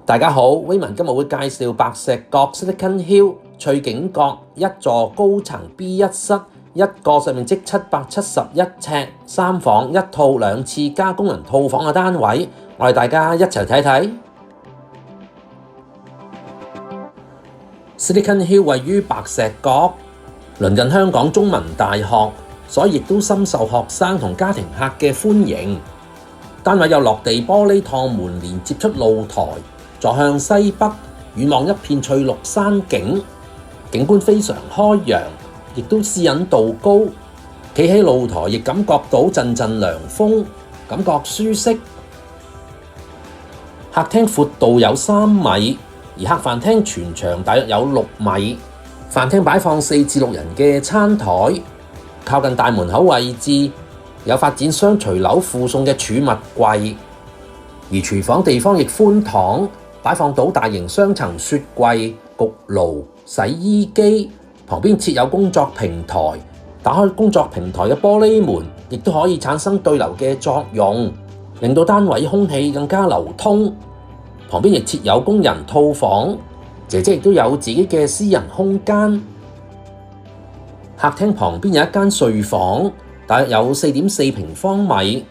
大家好，威文今日會介紹白石角 Silicon Hill 翠景閣一座高層 B1 室，一個實面積771尺，3房1套2廁加功能套房嘅單位，我哋大家一齊睇睇。Silicon Hill 位於白石角，鄰近香港中文大學，所以亦都深受學生同家庭客嘅歡迎。單位有落地玻璃趟門連接出露台，坐向西北，遠望一片翠綠山景，景觀非常開揚，亦都私隱度高。企喺露台亦感覺到陣陣涼風，感覺舒適。客廳闊度有3米，而客飯廳全長大約有6米。飯廳擺放4至6人嘅餐台，靠近大門口位置有發展商隨樓附送嘅儲物櫃，而廚房地方亦寬敞，擺放到大型雙層雪櫃、焗爐、洗衣機，旁邊設有工作平台。打開工作平台嘅玻璃門，亦都可以產生對流嘅作用，令到單位空氣更加流通。旁邊亦設有工人套房，姐姐亦都有自己嘅私人空間。客廳旁邊有一間睡房，大約有4.4平方米。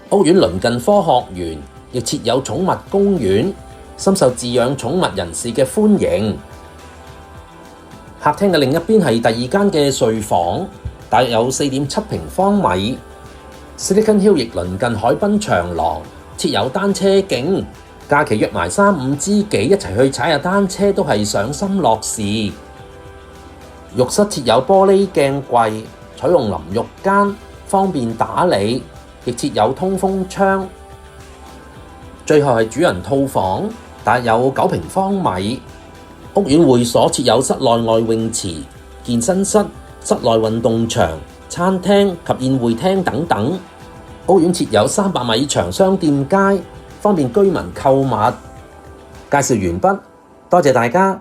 屋苑鄰近科學園，亦設有寵物公園，深受飼養寵物人士嘅歡迎。客廳嘅另一邊係第二間嘅睡房，大約有4.7平方米。Silicon Hill 亦鄰近海濱長廊，設有單車徑，假期約埋3、5知己一齊去踩下單車都係賞心樂事。浴室設有玻璃鏡櫃，採用淋浴間，方便打理，亦設有通風窗。最後係主人套房，大約有9平方米。屋苑會所設有室內外泳池、健身室、室內運動場、餐廳及宴會廳等等。屋苑設有300米長商店街，方便居民購物。介紹完畢，多謝大家。